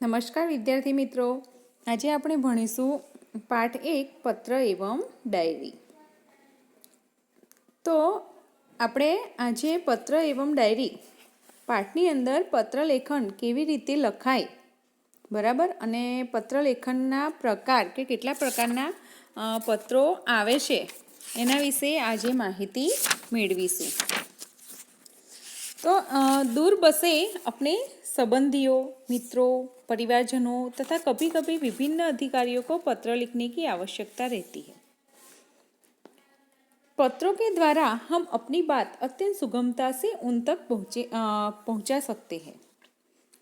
નમસ્કાર વિદ્યાર્થી મિત્રો, આજે આપણે ભણીશું પાઠ 1 પત્ર એવં ડાયરી। તો આપણે આજે પત્ર એવં ડાયરી પાઠની અંદર પત્રલેખન કેવી રીતે લખાય બરાબર, અને પત્રલેખનના પ્રકાર કે કેટલા પ્રકારના પત્રો આવે છે એના વિશે આજે માહિતી મેળવીશું। तो दूर बसे अपने संबंधियों, मित्रों, परिवारजनों तथा कभी कभी विभिन्न अधिकारियों को पत्र लिखने की आवश्यकता रहती है। पत्रों के द्वारा हम अपनी बात अत्यंत सुगमता से उन तक पहुंचा सकते हैं।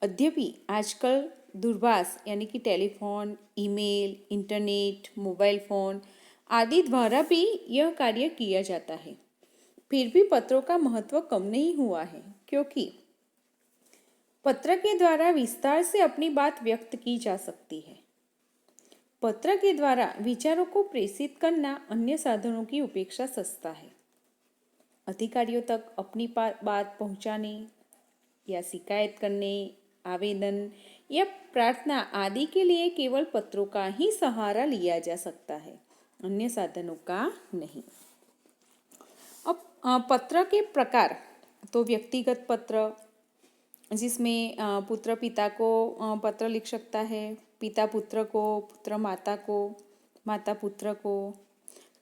यद्यपि आजकल दूरभाष यानी कि telephone, email, internet, mobile phone आदि द्वारा भी यह कार्य किया जाता है, फिर भी पत्रों का महत्व कम नहीं हुआ है, क्योंकि पत्र के द्वारा विस्तार से अपनी बात व्यक्त की जा सकती है। पत्र के द्वारा विचारों को प्रेषित करना अन्य साधनों की अपेक्षा सस्ता है। अधिकारियों तक अपनी बात पहुंचाने या शिकायत करने, आवेदन या प्रार्थना आदि के लिए केवल पत्रों का ही सहारा लिया जा सकता है, अन्य साधनों का नहीं। अब पत्र के प्रकार, तो व्यक्तिगत पत्र जिसमें पुत्र पिता को पत्र लिख सकता है, पिता पुत्र को, पुत्र माता को, माता पुत्र को,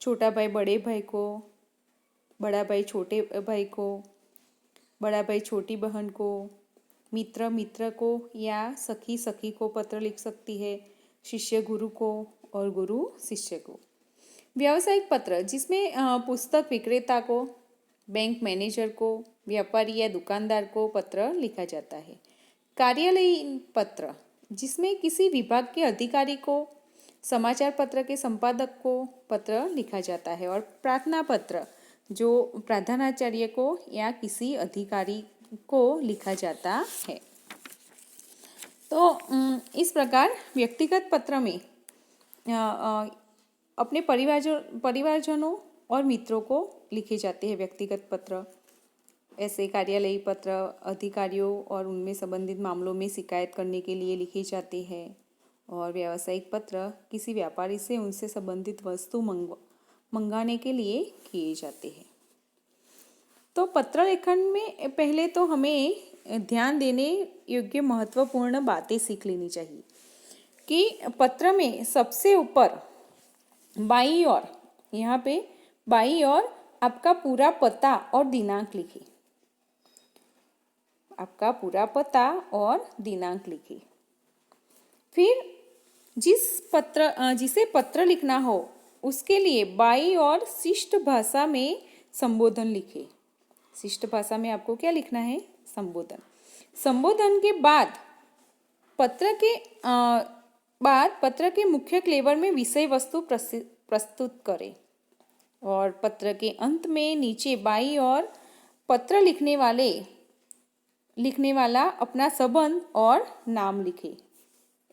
छोटा भाई बड़े भाई को, बड़ा भाई छोटे भाई को, बड़ा भाई छोटी बहन को, मित्र मित्र को या सखी सखी को पत्र लिख सकती है, शिष्य गुरु को और गुरु शिष्य को। व्यावसायिक पत्र जिसमें पुस्तक विक्रेता को, बैंक मैनेजर को, व्यापारी या दुकानदार को पत्र लिखा जाता है। कार्यालयीन पत्र जिसमें किसी विभाग के अधिकारी को, समाचार पत्र के संपादक को पत्र लिखा जाता है। और प्रार्थना पत्र जो प्रधानाचार्य को या किसी अधिकारी को लिखा जाता है। तो इस प्रकार व्यक्तिगत पत्र में अपने परिवारजनों और मित्रों को लिखे जाते हैं व्यक्तिगत पत्र। ऐसे कार्यालयी पत्र अधिकारियों और उनमें संबंधित मामलों में शिकायत करने के लिए लिखे जाते हैं। और व्यावसायिक पत्र किसी व्यापारी से उनसे संबंधित वस्तु मंगाने के लिए किए जाते हैं। तो पत्र लेखन में पहले तो हमें ध्यान देने योग्य महत्वपूर्ण बातें सीख लेनी चाहिए कि पत्र में सबसे ऊपर बाईं ओर, यहाँ पे बाईं ओर आपका पूरा पता और दिनांक लिखें। आपका पूरा पता और दिनांक लिखें। फिर जिसे पत्र लिखना हो उसके लिए बाईं ओर शिष्ट भाषा में संबोधन लिखें। शिष्ट भाषा में आपको क्या लिखना है? संबोधन। संबोधन के बाद पत्र के मुख्य क्लेवर में विषय वस्तु प्रस्तुत करें। और पत्र के अंत में नीचे बाईं ओर पत्र लिखने वाला अपना संबंध और नाम लिखे।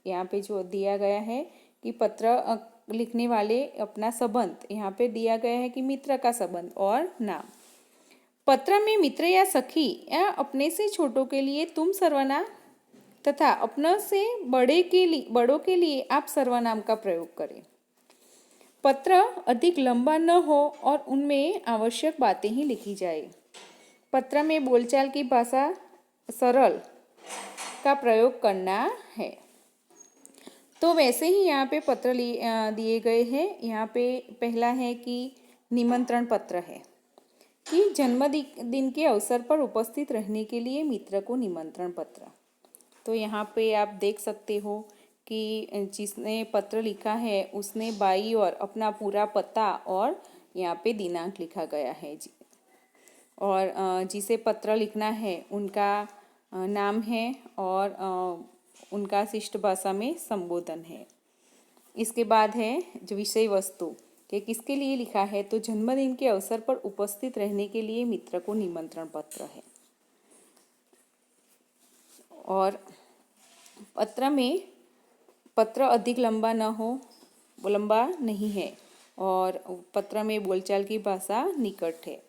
यहाँ पे जो दिया गया है कि पत्र लिखने वाले अपना संबंध, यहाँ पे दिया गया है कि मित्र का संबंध और नाम। पत्र में मित्र या सखी या अपने से छोटों के लिए तुम सर्वनाम तथा अपने से बड़ों के लिए आप सर्वनाम का प्रयोग करें। पत्र अधिक लंबा न हो और उनमें आवश्यक बातें ही लिखी जाए। पत्र में बोलचाल की भाषा सरल का प्रयोग करना है। तो वैसे ही यहाँ पे पत्र दिए गए हैं। यहाँ पे पहला है कि निमंत्रण पत्र है कि जन्मदिन के अवसर पर उपस्थित रहने के लिए मित्र को निमंत्रण पत्र। तो यहाँ पे आप देख सकते हो कि जिसने पत्र लिखा है उसने बाईं ओर अपना पूरा पता और यहाँ पे दिनांक लिखा गया है जी। और जिसे पत्र लिखना है उनका नाम है और उनका शिष्ट भाषा में संबोधन है। इसके बाद है जो विषय वस्तु कि किसके लिए लिखा है, तो जन्मदिन के अवसर पर उपस्थित रहने के लिए मित्र को निमंत्रण पत्र है। और पत्र अधिक लंबा न हो, लंबा नहीं है। और पत्र में बोलचाल की भाषा निकट है,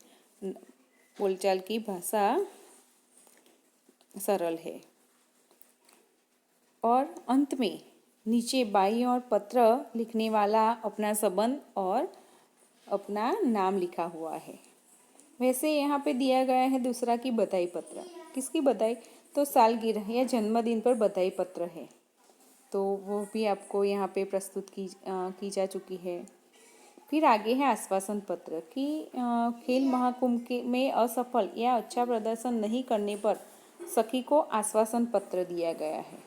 बोलचाल की भाषा सरल है। और अंत में नीचे बाईं ओर पत्र लिखने वाला अपना संबंध और अपना नाम लिखा हुआ है। वैसे यहाँ पे दिया गया है दूसरा की बधाई पत्र। किसकी बधाई? तो सालगिरह या जन्मदिन पर बधाई पत्र है, तो वो भी आपको यहाँ पे प्रस्तुत की जा चुकी है। फिर आगे है आश्वासन पत्र कि खेल महाकुंभ में असफल या अच्छा प्रदर्शन नहीं करने पर सखी को आश्वासन पत्र दिया गया है।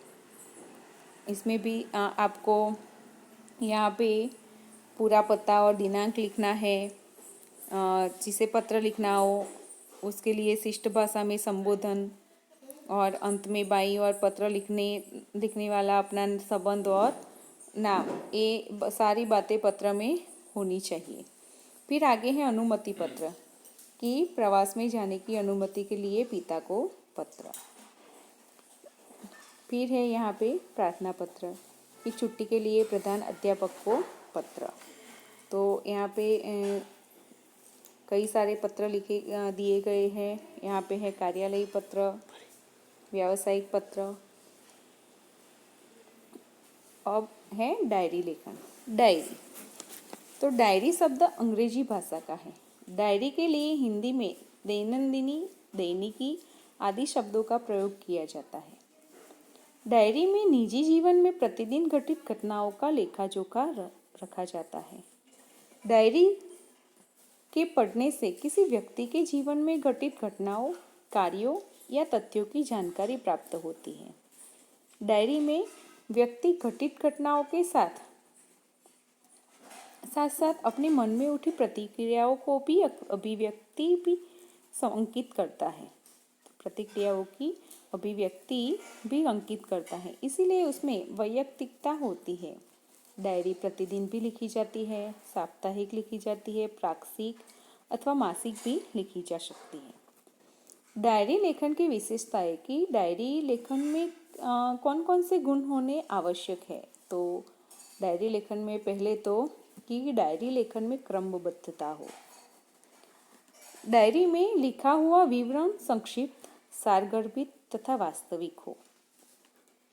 इसमें भी आपको यहाँ पे पूरा पता और दिनांक लिखना है। जिसे पत्र लिखना हो उसके लिए शिष्ट भाषा में संबोधन, और अंत में बाईं ओर पत्र लिखने वाला अपना संबंध और नाम, ये सारी बातें पत्र में होनी चाहिए। फिर आगे है अनुमति पत्र कि प्रवास में जाने की अनुमति के लिए पिता को पत्र। फिर है यहाँ पे प्रार्थना पत्र कि छुट्टी के लिए प्रधान अध्यापक को पत्र। तो यहाँ पे कई सारे पत्र दिए गए हैं। यहाँ पे है कार्यालयी पत्र, व्यावसायिक पत्र। अब है डायरी लेखन। डायरी, तो डायरी शब्द अंग्रेजी भाषा का है। डायरी के लिए हिंदी में दैनंदिनी, दैनिकी आदि शब्दों का प्रयोग किया जाता है। डायरी में निजी जीवन में प्रतिदिन घटित घटनाओं का लेखा जोखा रखा जाता है। डायरी के पढ़ने से किसी व्यक्ति के जीवन में घटित घटनाओं, कार्यों या तथ्यों की जानकारी प्राप्त होती है। डायरी में व्यक्ति घटित घटनाओं के साथ साथ अपने मन में उठी प्रतिक्रियाओं को भी अभिव्यक्ति भी अंकित करता है। प्रतिक्रियाओं की अभिव्यक्ति भी अंकित करता है, इसीलिए उसमें वैयक्तिकता होती है। डायरी प्रतिदिन भी लिखी जाती है, साप्ताहिक लिखी जाती है, पाक्षिक अथवा मासिक भी लिखी जा सकती है। डायरी लेखन की विशेषता है कि डायरी लेखन में कौन कौन से गुण होने आवश्यक है। तो डायरी लेखन में पहले तो कि डायरी लेखन में क्रमबद्धता हो। डायरी में लिखा हुआ विवरण संक्षिप्त, सारगर्भित तथा वास्तविक हो।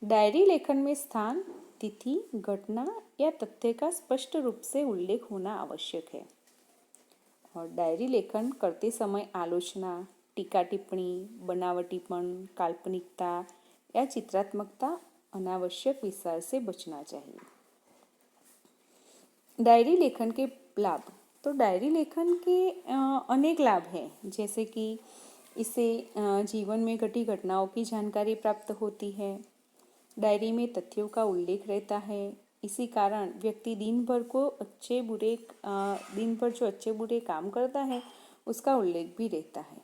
डायरी लेखन में स्थान, तिथि, घटना या तथ्य का स्पष्ट रूप से उल्लेख होना आवश्यक है। और डायरी लेखन करते समय आलोचना, टीका टिप्पणी, बनावटीपन, काल्पनिकता या चित्रात्मकता, अनावश्यक विस्तार से बचना चाहिए। डायरी लेखन के लाभ, तो डायरी लेखन के अनेक लाभ हैं, जैसे कि इससे जीवन में घटी घटनाओं की जानकारी प्राप्त होती है। डायरी में तथ्यों का उल्लेख रहता है। इसी कारण व्यक्ति दिन भर जो अच्छे बुरे काम करता है उसका उल्लेख भी रहता है।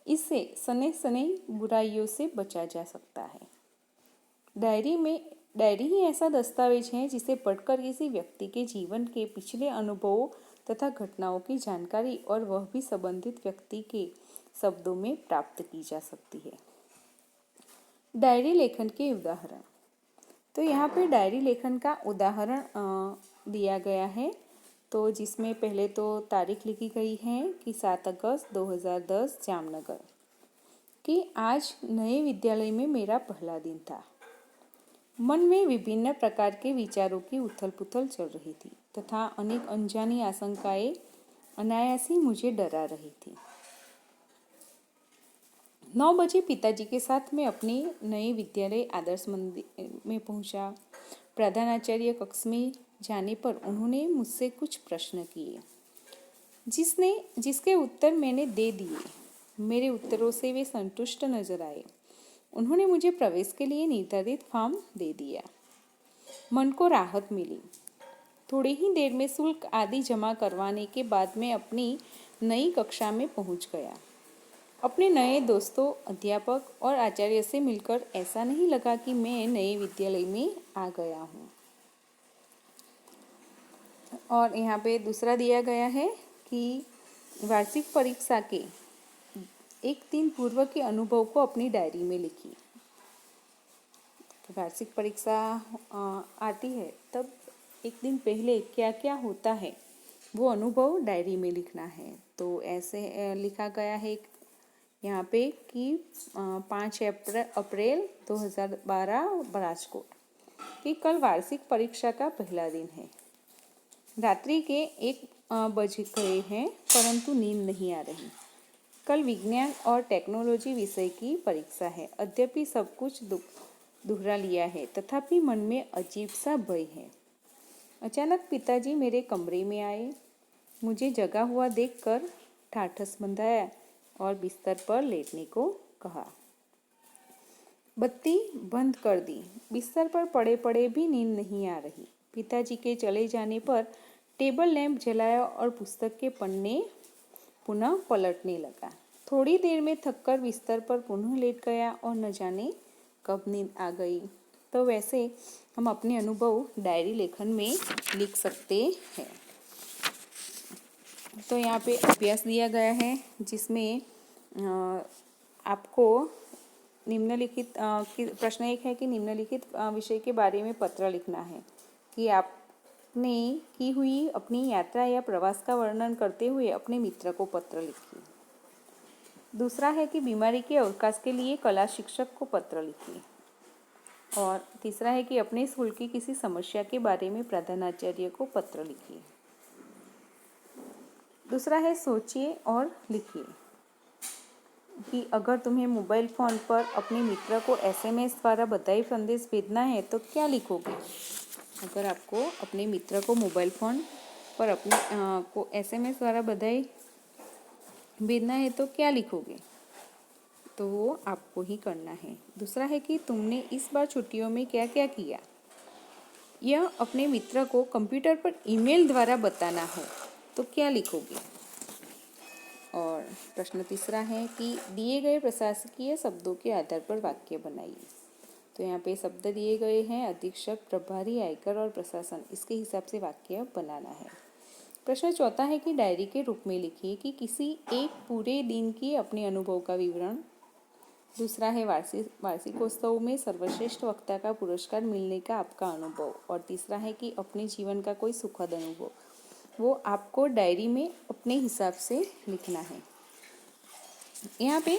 इससे सने बुराइयों से बचा जा सकता है। डायरी ही ऐसा दस्तावेज है जिसे पढ़कर किसी व्यक्ति के जीवन के पिछले अनुभवों तथा घटनाओं की जानकारी और वह भी संबंधित व्यक्ति के शब्दों में प्राप्त की जा सकती है। डायरी लेखन के उदाहरण, तो यहाँ पे डायरी लेखन का उदाहरण दिया गया है। तो जिसमें पहले तो तारीख लिखी गई है कि 7 अगस्त 2010 जामनगर कि आज नए विद्यालय में मेरा पहला दिन था। मन में विभिन्न प्रकार के विचारों की उथल पुथल चल रही थी तथा अनेक अनजानी आशंकाएं अनायास ही मुझे डरा रही थी। 9 बजे पिताजी के साथ मैं अपने नए विद्यालय आदर्श मंदिर में पहुंचा। प्रधानाचार्य कक्ष में जाने पर उन्होंने मुझसे कुछ प्रश्न किए, जिसके उत्तर मैंने दे दिए। मेरे उत्तरों से वे संतुष्ट नजर आए। उन्होंने मुझे प्रवेश के लिए निर्धारित फॉर्म दे दिया। मन को राहत मिली। थोड़ी ही देर में शुल्क आदि जमा करवाने के बाद मैं अपनी नई कक्षा में पहुंच गया। अपने नए दोस्तों, अध्यापक और आचार्य से मिलकर ऐसा नहीं लगा कि मैं नए विद्यालय में आ गया हूँ। और यहाँ पे दूसरा दिया गया है कि वार्षिक परीक्षा के एक दिन पूर्व के अनुभव को अपनी डायरी में लिखिए। वार्षिक परीक्षा आती है तब एक दिन पहले क्या क्या होता है वो अनुभव डायरी में लिखना है। तो ऐसे लिखा गया है यहाँ पे कि 5 अप्रैल 2012 राजकोट कि कल वार्षिक परीक्षा का पहला दिन है। रात्रि के 1 बज गए हैं परंतु नींद नहीं आ रही। कल विज्ञान और टेक्नोलॉजी विषय की परीक्षा है। अद्यपि सब कुछ दोहरा लिया है तथापि मन में अजीब सा भय है। अचानक पिताजी मेरे कमरे में आए। मुझे जगा हुआ देखकर ठाठस बंधाया और बिस्तर पर लेटने को कहा। बत्ती बंद कर दी। बिस्तर पर पड़े पड़े भी नींद नहीं आ रही। पिताजी के चले जाने पर टेबल लैंप जलाया और पुस्तक के पन्ने पुनः पलटने लगा। थोड़ी देर में थककर बिस्तर पर पुनः लेट गया और न जाने कब नींद आ गई। तो वैसे हम अपने अनुभव डायरी लेखन में लिख सकते हैं। तो यहाँ पे अभ्यास दिया गया है जिसमें आपको निम्नलिखित प्रश्न 1 है कि निम्नलिखित विषय के बारे में पत्र लिखना है कि आपने की हुई अपनी यात्रा या प्रवास का वर्णन करते हुए अपने मित्र को पत्र लिखिए। दूसरा है कि बीमारी के अवकाश के लिए कला शिक्षक को पत्र लिखिए। और तीसरा है कि अपने स्कूल की किसी समस्या के बारे में प्रधानाचार्य को पत्र लिखिए। दूसरा है सोचिए और लिखिए कि अगर तुम्हें मोबाइल फ़ोन पर अपने मित्र को एसएमएस द्वारा बधाई संदेश भेजना है तो क्या लिखोगे। अगर आपको अपने मित्र को मोबाइल फ़ोन पर अपने को एसएमएस द्वारा बधाई भेजना है तो क्या लिखोगे, तो वो आपको ही करना है। दूसरा है कि तुमने इस बार छुट्टियों में क्या क्या किया, यह अपने मित्र को कंप्यूटर पर ईमेल द्वारा बताना हो तो क्या लिखोगे। और प्रश्न तीसरा है कि दिए गए प्रशासकीय शब्दों के आधार पर वाक्य बनाइए। तो यहाँ पे शब्द दिए गए हैं अधीक्षक, प्रभारी, आयकर और प्रशासन, इसके हिसाब से वाक्य बनाना है। प्रश्न चौथा है कि डायरी के रूप में लिखिए कि किसी एक पूरे दिन की अपने अनुभव का विवरण। दूसरा है वार्षिकोत्सव में सर्वश्रेष्ठ वक्ता का पुरस्कार मिलने का आपका अनुभव। और तीसरा है कि अपने जीवन का कोई सुखद अनुभव, वो आपको डायरी में अपने हिसाब से लिखना है। यहाँ पे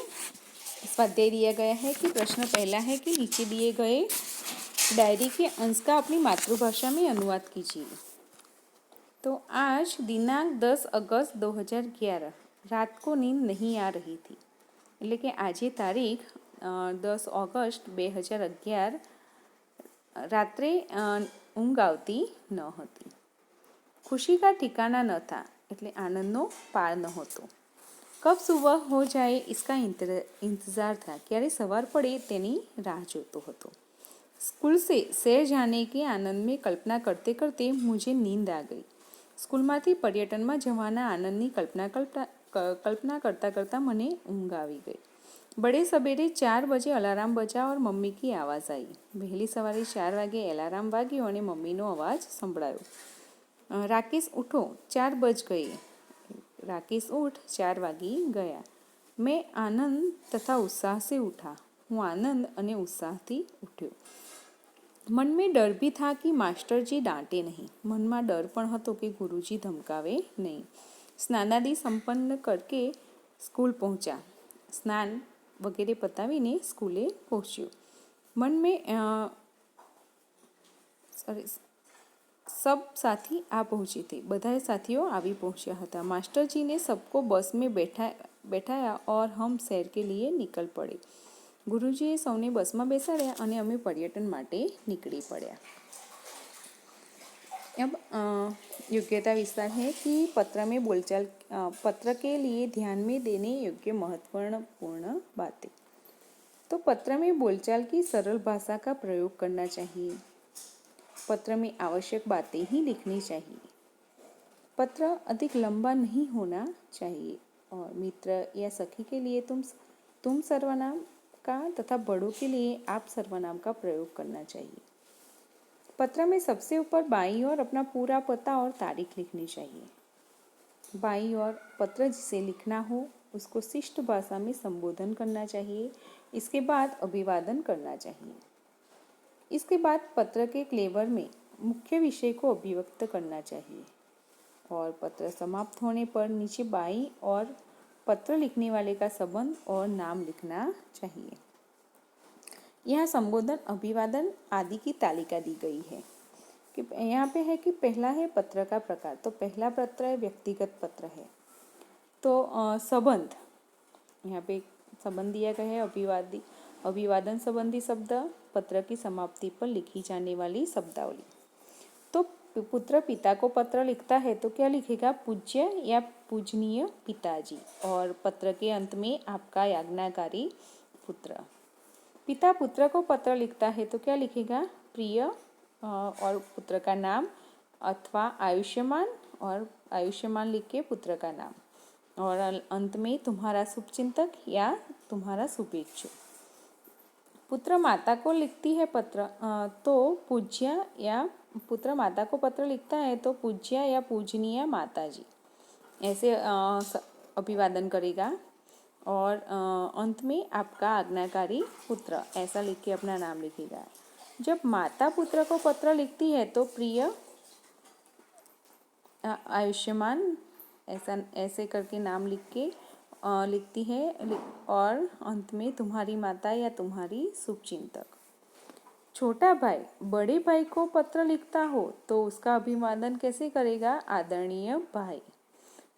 स्वाध्याय दिया गया है कि प्रश्न पहला है कि नीचे दिए गए डायरी के अंश का अपनी मातृभाषा में अनुवाद कीजिए। तो आज दिनांक 10 अगस्त 2011 रात को नींद नहीं आ रही थी, એટલે કે આજે તારીખ 10 ઓગસ્ટ 2011 રાત્રે ઊંઘ આવતી ન હતી। खुशी का ठिकाना न था, એટલે આનંદનો પાર નહોતો। कब सुबह हो जाए इसका इंतज़ार था, क्यारे सवार पड़े तेनी राह जोतो हतो। स्कूल से शहर जाने के आनंद में कल्पना करते करते मुझे नींद आ गई। स्कूलમાંથી પર્યટનમાં જવાના આનંદની कल्पना करता करता मने ऊँघ આવી गई। बड़े सवेरे 4 बजे अलार्म बजा और मम्मी की आवाज़ आई। वહેલી સવારે 4 વાગે એલાર્મ વાગ્યો અને મમ્મીનો અવાજ સંભળાયો। राकेश उठो, 4 बज गए। राकेश उठ, 4 वागी गया। मैं आनंद तथा उत्साह से उठा। हूँ आनंद अने उत्साह थी उठ्यो। मन में डर भी था कि मास्टर जी डांटे नहीं। मन में डर पण हतो कि गुरुजी धमकावे नहीं। स्नानादि संपन्न करके स्कूल पहुंचा। स्नान वगैरह पतावीने स्कूले पहुंच्यो। मन में सब साथी आ पहुंचे थे। बधाए साथियों आवी पहुंचा हता। मास्टर जी ने सबको बस में बैठाया और हम शहर के लिए निकल पड़े। गुरुजीए सौने बस में बेसाड्या અને અમે पर्यटन માટે નીકળી પડ્યા। अब योग्यता विस्तार है कि पत्र में बोलचाल, पत्र के लिए ध्यान में देने योग्य महत्वपूर्ण बातें। तो पत्र में बोलचाल की सरल भाषा का प्रयोग करना चाहिए। पत्र में आवश्यक बातें ही लिखनी चाहिए। पत्र अधिक लंबा नहीं होना चाहिए। और मित्र या सखी के लिए तुम सर्वनाम का तथा बड़ों के लिए आप सर्वनाम का प्रयोग करना चाहिए। पत्र में सबसे ऊपर बाईं ओर अपना पूरा पता और तारीख लिखनी चाहिए। बाईं ओर पत्र जिसे लिखना हो उसको शिष्ट भाषा में संबोधन करना चाहिए। इसके बाद अभिवादन करना चाहिए। इसके बाद पत्र के क्लेवर में मुख्य विषय को अभिव्यक्त करना चाहिए। और पत्र समाप्त होने पर नीचे बाईं ओर पत्र लिखने वाले का संबंध और नाम लिखना चाहिए। यहाँ संबोधन, अभिवादन आदि की तालिका दी गई है कि यहाँ पे है कि पहला है पत्र का प्रकार। तो पहला पत्र है व्यक्तिगत पत्र है। तो संबंध, यहाँ पे संबंध दिया गया है अभिवादन संबंधी शब्द, पत्र की समाप्ति पर लिखी जाने वाली शब्दावली। तो पुत्र पिता को पत्र लिखता है तो क्या लिखेगा? पूज्य या पूजनीय पिताजी। और पत्र के अंत में आपका आज्ञाकारी पुत्र। पिता पुत्र को पत्र लिखता है तो क्या लिखेगा? प्रिय और पुत्र का नाम, अथवा आयुष्मान, और आयुष्मान लिख के पुत्र का नाम, और अंत में तुम्हारा शुभचिंतक या तुम्हारा शुभेच्छु। पुत्र माता को लिखती है पत्र तो पूज्य, या पुत्र माता को पत्र लिखता है तो पूज्य या पूजनीय माताजी ऐसे अभिवादन करेगा। और अंत में आपका आज्ञाकारी पुत्र ऐसा लिख के अपना नाम लिखेगा। जब माता पुत्र को पत्र लिखती है तो प्रिय, आयुष्मान ऐसे करके नाम लिख के लिखती है, और अंत में तुम्हारी माता या तुम्हारी शुभचिंतक। छोटा भाई बड़े भाई को पत्र लिखता हो तो उसका अभिवादन कैसे करेगा? आदरणीय भाई।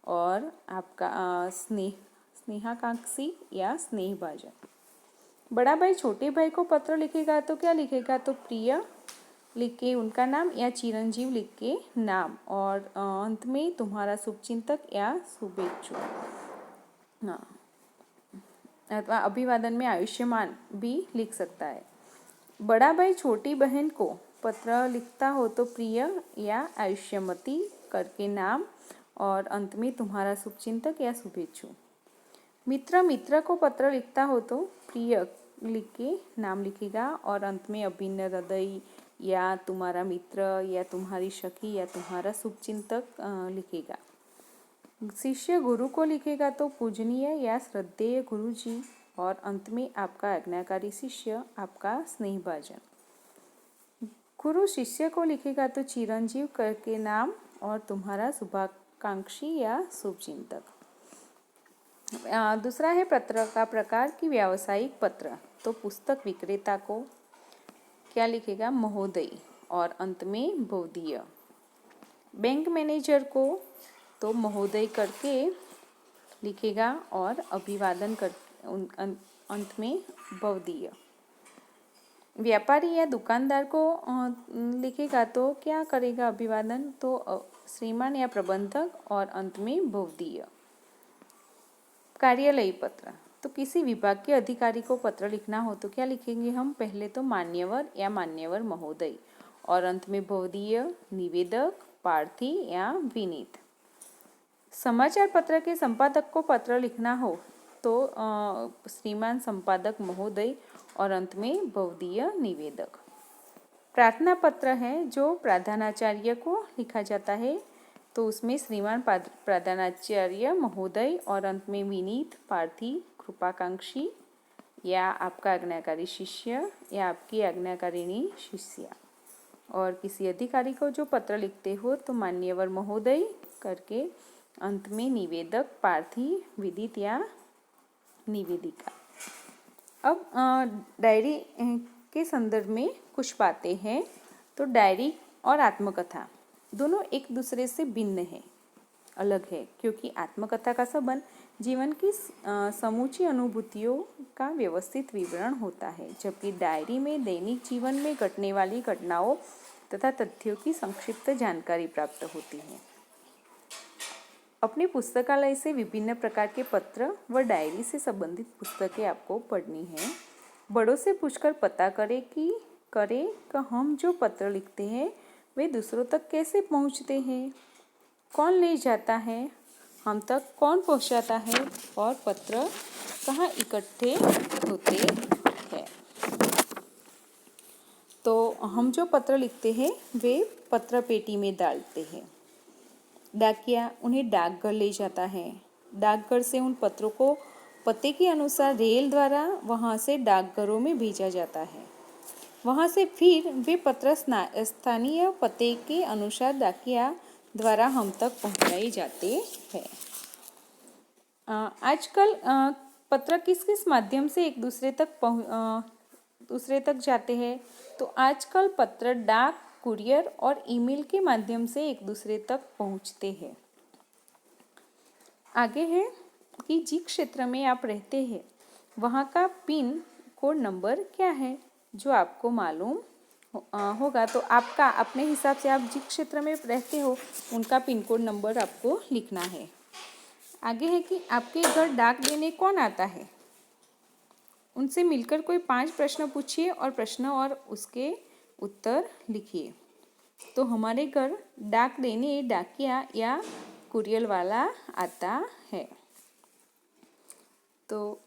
और आपका स्नेहाकांक्षी या स्नेहभाजन। बड़ा भाई छोटे भाई को पत्र लिखेगा तो क्या लिखेगा? तो प्रिय लिख के उनका नाम, या चिरंजीव लिख के नाम, और अंत में तुम्हारा शुभचिंतक या शुभेच्छु। हाँ, अथवा अभिवादन में आयुष्मान भी लिख सकता है। बड़ा भाई छोटी बहन को पत्र लिखता हो तो प्रिय या आयुष्यमती करके नाम, और अंत में तुम्हारा शुभचिंतक या शुभेच्छु। मित्र मित्र को पत्र लिखता हो तो प्रिय लिख के नाम लिखेगा, और अंत में अभिन्न हृदय या तुम्हारा मित्र या तुम्हारी सखी या तुम्हारा शुभचिंतक लिखेगा। शिष्य गुरु को लिखेगा तो पूजनीय या श्रद्धेय गुरु जी, और अंत में आपका आज्ञाकारी शिष्य, आपका स्नेहभाजन। गुरु शिष्य को लिखेगा तो चिरंजीव करके नाम, और तुम्हारा शुभाकांक्षी या शुभचिंतक। दूसरा है पत्र का प्रकार की व्यावसायिक पत्र। तो पुस्तक विक्रेता को क्या लिखेगा? महोदय, और अंत में भवदीय। बैंक मैनेजर को तो महोदय करके लिखेगा, और अभिवादन कर अंत में भवदीय। व्यापारी या दुकानदार को लिखेगा तो क्या करेगा अभिवादन? तो श्रीमान या प्रबंधक, और अंत में भवदीय। कार्यालयी पत्र, तो किसी विभाग के अधिकारी को पत्र लिखना हो तो क्या लिखेंगे हम? पहले तो मान्यवर या मान्यवर महोदय, और अंत में भवदीय, निवेदक, प्रार्थी या विनीत। समाचार पत्र के संपादक को पत्र लिखना हो तो श्रीमान संपादक महोदय, और अंत में भवदीय, निवेदक। प्रार्थना पत्र है जो प्रधानाचार्य को लिखा जाता है तो उसमें श्रीमान प्रधानाचार्य महोदय, और अंत में विनीत, प्रार्थी, कृपाकांक्षी या आपका आज्ञाकारी शिष्य या आपकी आज्ञाकारिणी शिष्या। और किसी अधिकारी को जो पत्र लिखते हो तो मान्यवर महोदय करके अंत में निवेदक, प्रार्थी, विदित या निवेदिका। अब डायरी के संदर्भ में कुछ बातें हैं। तो डायरी और आत्मकथा दोनों एक दूसरे से भिन्न है, अलग है, क्योंकि आत्मकथा का संबंध जीवन की समूची अनुभूतियों का व्यवस्थित विवरण होता है, जबकि डायरी में दैनिक जीवन में घटने वाली घटनाओं तथा तथ्यों की संक्षिप्त जानकारी प्राप्त होती है। अपने पुस्तकालय से विभिन्न प्रकार के पत्र व डायरी से संबंधित पुस्तकें आपको पढ़नी है। बड़ों से पूछकर पता करें कि हम जो पत्र लिखते हैं वे दूसरों तक कैसे पहुंचते हैं, कौन ले जाता है, हम तक कौन पहुंचाता है, और पत्र कहाँ इकट्ठे होते हैं। तो हम जो पत्र लिखते हैं वे पत्र पेटी में डालते हैं। डाकिया उन्हें डाकघर ले जाता है। डाकघर से उन पत्रों को पते के अनुसार रेल द्वारा वहां से डाकघरों में भेजा जाता है। वहां से फिर वे पत्र स्थानीय पते के अनुसार डाकिया द्वारा हम तक पहुंचाए जाते हैं। आजकल पत्र किस किस माध्यम से एक दूसरे तक जाते हैं? तो आजकल पत्र डाक, कुरियर और ईमेल के माध्यम से एक दूसरे तक पहुंचते हैं। आगे है कि जिस क्षेत्र में आप रहते हैं वहाँ का पिन कोड नंबर क्या है, जो आपको मालूम होगा। तो आपका अपने हिसाब से आप जिस क्षेत्र में रहते हो उनका पिन कोड नंबर आपको लिखना है। आगे है कि आपके घर डाक देने कौन आता है? उनसे मिलकर कोई 5 प्रश्न पूछिए और प्रश्न और उसके उत्तर लिखिए। तो हमारे घर डाक देने डाकिया या कुरियर वाला आता है। तो